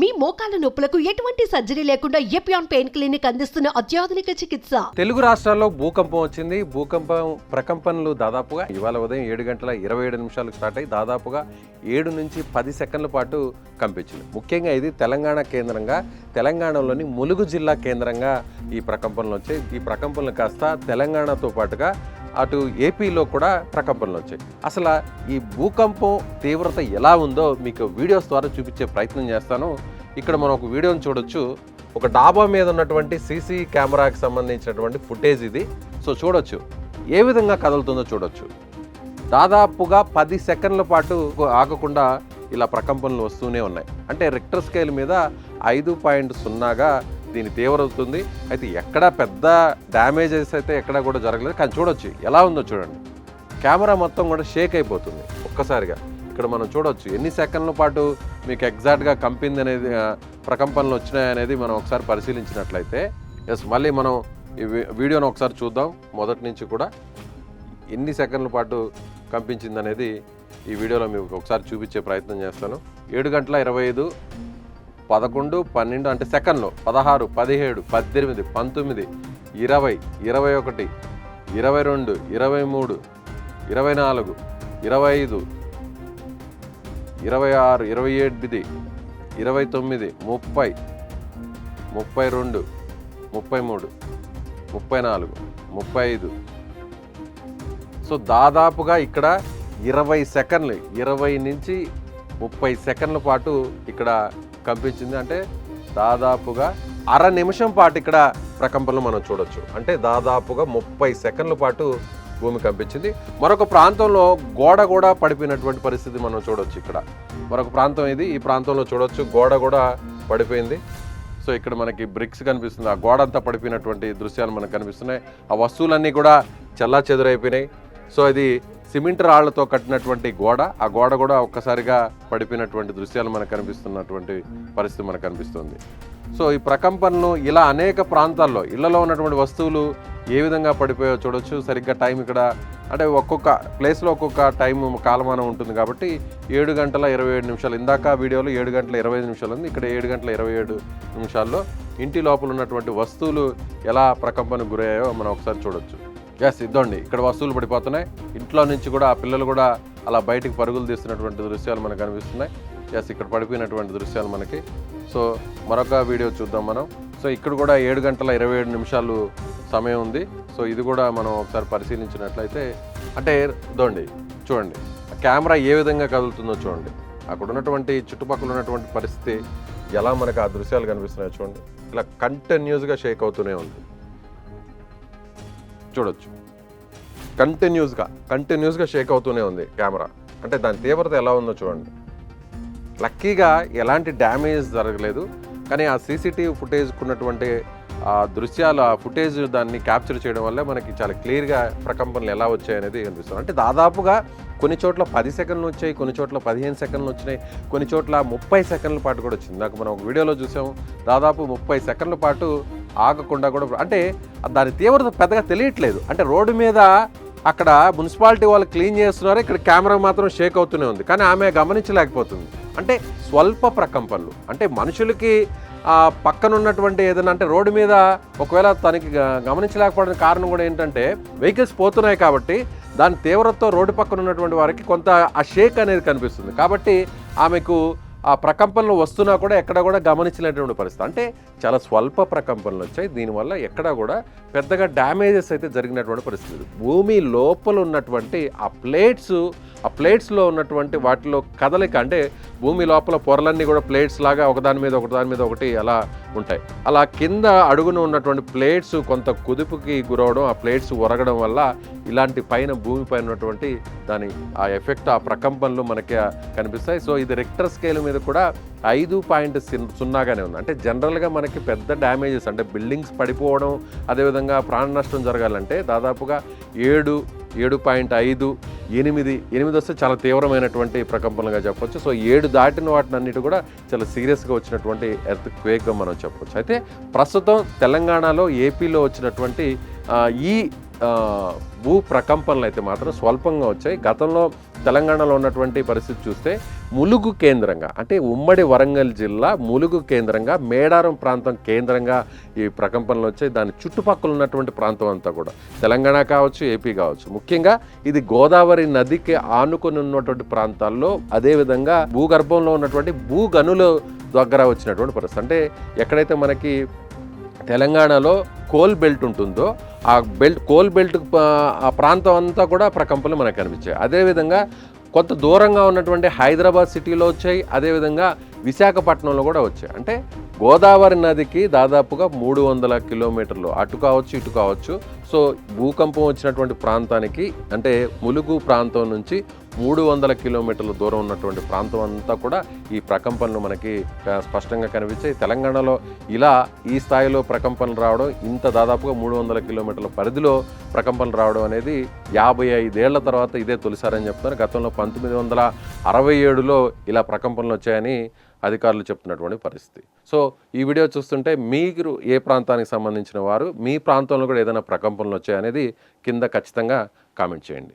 మీ మోకాల నొప్పులకు ఎటువంటి సర్జరీ లేకుండా ఎపియాన్ పెయిన్ క్లినిక్ అందిస్తున్న అత్యాధునిక చికిత్స. తెలుగు రాష్ట్రాల్లో భూకంపం వచ్చింది. భూకంపం ప్రకంపనలు దాదాపుగా ఇవాళ ఉదయం 7:27 స్టార్ట్ అయ్యి దాదాపుగా 7 నుంచి 10 సెకండ్ల పాటు కంపించింది. ముఖ్యంగా ఇది తెలంగాణ కేంద్రంగా, తెలంగాణలోని ములుగు జిల్లా కేంద్రంగా ఈ ప్రకంపనలు వచ్చాయి. ఈ ప్రకంపనలు కాస్త తెలంగాణతో పాటుగా అటు ఏపీలో కూడా ప్రకంపనలు వచ్చాయి. అసలు ఈ భూకంపం తీవ్రత ఎలా ఉందో మీకు వీడియోస్ ద్వారా చూపించే ప్రయత్నం చేస్తాను. ఇక్కడ మనం ఒక వీడియోని చూడొచ్చు. ఒక డాబా మీద ఉన్నటువంటి సీసీ కెమెరాకి సంబంధించినటువంటి ఫుటేజ్ ఇది. సో చూడొచ్చు ఏ విధంగా కదులుతుందో చూడొచ్చు. దాదాపుగా 10 సెకండ్ల పాటు ఆగకుండా ఇలా ప్రకంపనలు వస్తూనే ఉన్నాయి. అంటే రిక్టర్ స్కేల్ మీద 5.0గా దీని తీవ్రవుతుంది. అయితే ఎక్కడా పెద్ద డ్యామేజెస్ అయితే ఎక్కడా కూడా జరగలేదు. కానీ చూడొచ్చు ఎలా ఉందో చూడండి. కెమెరా మొత్తం కూడా షేక్ అయిపోతుంది ఒక్కసారిగా. ఇక్కడ మనం చూడొచ్చు ఎన్ని సెకండ్ల పాటు మీకు ఎగ్జాక్ట్గా కంపింది అనేది, ప్రకంపనలు వచ్చినాయనేది మనం ఒకసారి పరిశీలించినట్లయితే మళ్ళీ మనం ఈ వీడియోను ఒకసారి చూద్దాం. మొదటి నుంచి కూడా ఎన్ని సెకండ్ల పాటు కంపించింది అనేది ఈ వీడియోలో మీకు ఒకసారి చూపించే ప్రయత్నం చేస్తాను. 7:25, 11, 12 అంటే సెకండ్లో 16, 17, 18, 19, 20, 21, 22, 23, 24, 25, 26, 27, 29, 30, 32, 33, 34, 35. సో దాదాపుగా ఇక్కడ 20 సెకండ్లు, 20 నుంచి 30 సెకండ్ల పాటు ఇక్కడ కంపించింది. అంటే దాదాపుగా అర నిమిషం పాటు ఇక్కడ ప్రకంపనలు మనం చూడొచ్చు. అంటే దాదాపుగా 30 సెకండ్ల పాటు భూమి కంపించింది. మరొక ప్రాంతంలో గోడ కూడా పడిపోయినటువంటి పరిస్థితి మనం చూడొచ్చు. ఇక్కడ మరొక ప్రాంతం ఇది. ఈ ప్రాంతంలో చూడొచ్చు గోడ కూడా పడిపోయింది. సో ఇక్కడ మనకి బ్రిక్స్ కనిపిస్తుంది. ఆ గోడ అంతా పడిపోయినటువంటి దృశ్యాలు మనకు కనిపిస్తున్నాయి. ఆ వస్తువులన్నీ కూడా చెల్లాచెదురైపోయినాయి. సో ఇది సిమెంట్ రాళ్లతో కట్టినటువంటి గోడ. ఆ గోడ కూడా ఒక్కసారిగా పడిపోయినటువంటి దృశ్యాలు మనకు కనిపిస్తున్నటువంటి పరిస్థితి మనకు కనిపిస్తుంది. సో ఈ ప్రకంపనలు ఇలా అనేక ప్రాంతాల్లో ఇళ్లలో ఉన్నటువంటి వస్తువులు ఏ విధంగా పడిపోయో చూడొచ్చు. సరిగ్గా టైం ఇక్కడ అంటే ఒక్కొక్క ప్లేస్లో ఒక్కొక్క టైం కాలమానం ఉంటుంది కాబట్టి 7:27. ఇందాక వీడియోలో 7:25 ఉంది. ఇక్కడ 7:27 ఇంటి లోపల ఉన్నటువంటి వస్తువులు ఎలా ప్రకంపనకు గురయ్యాయో మనం ఒకసారి చూడొచ్చు. ఇద్దండి ఇక్కడ వస్తువులు పడిపోతున్నాయి. ఇంట్లో నుంచి కూడా ఆ పిల్లలు కూడా అలా బయటికి పరుగులు తీస్తున్నటువంటి దృశ్యాలు మనకు కనిపిస్తున్నాయి. ఇక్కడ పడిపోయినటువంటి దృశ్యాలు మనకి. సో మరొక వీడియో చూద్దాం మనం. సో ఇక్కడ కూడా 7:27 సమయం ఉంది. సో ఇది కూడా మనం ఒకసారి పరిశీలించినట్లయితే అంటే ఇద్దండి చూడండి కెమెరా ఏ విధంగా కదులుతుందో చూడండి. అక్కడ ఉన్నటువంటి చుట్టుపక్కల ఉన్నటువంటి పరిస్థితి ఎలా మనకు ఆ దృశ్యాలు కనిపిస్తున్నాయో చూడండి. ఇలా కంటిన్యూస్గా షేక్ అవుతూనే ఉంది. చూడొచ్చు కంటిన్యూస్గా షేక్ అవుతూనే ఉంది కెమెరా. అంటే దాని తీవ్రత ఎలా ఉందో చూడండి. లక్కీగా ఎలాంటి డ్యామేజ్ జరగలేదు. కానీ ఆ సీసీటీవీ ఫుటేజ్కి ఉన్నటువంటి ఆ దృశ్యాలు, ఆ ఫుటేజ్ దాన్ని క్యాప్చర్ చేయడం వల్ల మనకి చాలా క్లియర్గా ప్రకంపనలు ఎలా వచ్చాయనేది కనిపిస్తుంది. అంటే దాదాపుగా కొన్ని చోట్ల 10 సెకండ్లు వచ్చాయి, కొన్ని చోట్ల 15 సెకండ్లు వచ్చినాయి, కొన్ని చోట్ల 30 సెకండ్ల పాటు కూడా వచ్చింది. నాకు మనం ఒక వీడియోలో చూసాము. దాదాపు 30 సెకండ్ల పాటు ఆగకుండా కూడా అంటే దాని తీవ్రత పెద్దగా తెలియట్లేదు. అంటే రోడ్డు మీద అక్కడ మున్సిపాలిటీ వాళ్ళు క్లీన్ చేస్తున్నారు, ఇక్కడ కెమెరా మాత్రం షేక్ అవుతూనే ఉంది. కానీ ఆమె గమనించలేకపోతుంది. అంటే స్వల్ప ప్రకంపనలు. అంటే మనుషులకి పక్కన ఉన్నటువంటి ఏదైనా అంటే రోడ్డు మీద ఒకవేళ తనకి గమనించలేకపోవడానికి కారణం కూడా ఏంటంటే వెహికల్స్ పోతున్నాయి కాబట్టి దాని తీవ్రతతో రోడ్డు పక్కన ఉన్నటువంటి వారికి కొంత ఆ షేక్ అనేది కనిపిస్తుంది. కాబట్టి ఆమెకు ఆ ప్రకంపనలు వస్తున్నా కూడా ఎక్కడ కూడా గమనించలేనటువంటి పరిస్థితి. అంటే చాలా స్వల్ప ప్రకంపనలు వచ్చాయి. దీనివల్ల ఎక్కడా కూడా పెద్దగా డ్యామేజెస్ అయితే జరిగినటువంటి పరిస్థితి. భూమి లోపల ఉన్నటువంటి ఆ ప్లేట్స్లో ఉన్నటువంటి వాటిలో కదలిక అంటే భూమి లోపల పొరలన్నీ కూడా ప్లేట్స్ లాగా ఒకదాని మీద ఒకటి అలా ఉంటాయి. అలా కింద అడుగున ఉన్నటువంటి ప్లేట్స్ కొంత కుదుపుకి గురవడం, ఆ ప్లేట్స్ ఒరగడం వల్ల ఇలాంటి భూమి పైన ఉన్నటువంటి దాని ఆ ఎఫెక్ట్, ఆ ప్రకంపనలు మనకి కనిపిస్తాయి. సో ఇది రిక్టర్ స్కేల్ మీద కూడా 5.0గానే ఉంది. అంటే జనరల్గా మనకి పెద్ద డ్యామేజెస్ అంటే బిల్డింగ్స్ పడిపోవడం, అదేవిధంగా ప్రాణ నష్టం జరగాలంటే దాదాపుగా 7, 7.5, 8 వస్తే చాలా తీవ్రమైనటువంటి ప్రకంపనలుగా చెప్పొచ్చు. సో 7 దాటిన వాటిని అన్నిటి కూడా చాలా సీరియస్గా వచ్చినటువంటి ఎర్త్ క్వేక్గా మనం చెప్పొచ్చు. అయితే ప్రస్తుతం తెలంగాణలో, ఏపీలో వచ్చినటువంటి ఈ భూ ప్రకంపనలు అయితే మాత్రం స్వల్పంగా వచ్చాయి. గతంలో తెలంగాణలో ఉన్నటువంటి పరిస్థితి చూస్తే ములుగు కేంద్రంగా, అంటే ఉమ్మడి వరంగల్ జిల్లా ములుగు కేంద్రంగా, మేడారం ప్రాంతం కేంద్రంగా ఈ ప్రకంపనలు వచ్చాయి. దాని చుట్టుపక్కల ఉన్నటువంటి ప్రాంతం అంతా కూడా తెలంగాణ కావచ్చు, ఏపీ కావచ్చు, ముఖ్యంగా ఇది గోదావరి నదికి ఆనుకొని ఉన్నటువంటి ప్రాంతాల్లో, అదేవిధంగా భూగర్భంలో ఉన్నటువంటి భూగనుల దగ్గర వచ్చినటువంటి పరిస్థితి. అంటే ఎక్కడైతే మనకి తెలంగాణలో కోల్ బెల్ట్ ఉంటుందో ఆ కోల్ బెల్ట్ ఆ ప్రాంతం అంతా కూడా ప్రకంపనలు మనకు కనిపించాయి. అదేవిధంగా కొంత దూరంగా ఉన్నటువంటి హైదరాబాద్ సిటీలో వచ్చాయి, అదేవిధంగా విశాఖపట్నంలో కూడా వచ్చాయి. అంటే గోదావరి నదికి దాదాపుగా 300 కిలోమీటర్లు అటు కావచ్చు, ఇటు కావచ్చు. సో భూకంపం వచ్చినటువంటి ప్రాంతానికి, అంటే ములుగు ప్రాంతం నుంచి 300 కిలోమీటర్ల దూరం ఉన్నటువంటి ప్రాంతం అంతా కూడా ఈ ప్రకంపనలు మనకి స్పష్టంగా కనిపించాయి. తెలంగాణలో ఇలా ఈ స్థాయిలో ప్రకంపనలు రావడం, ఇంత దాదాపుగా 300 కిలోమీటర్ల పరిధిలో ప్రకంపనలు రావడం అనేది 55 ఏళ్ల తర్వాత ఇదే తొలిసారని చెప్తున్నారు. గతంలో 1967లో ఇలా ప్రకంపనలు వచ్చాయని అధికారులు చెప్తున్నటువంటి పరిస్థితి. సో ఈ వీడియో చూస్తుంటే మీరు ఏ ప్రాంతానికి సంబంధించిన వారు, మీ ప్రాంతంలో కూడా ఏదైనా ప్రకంపనలు వచ్చాయనేది కింద ఖచ్చితంగా కామెంట్ చేయండి.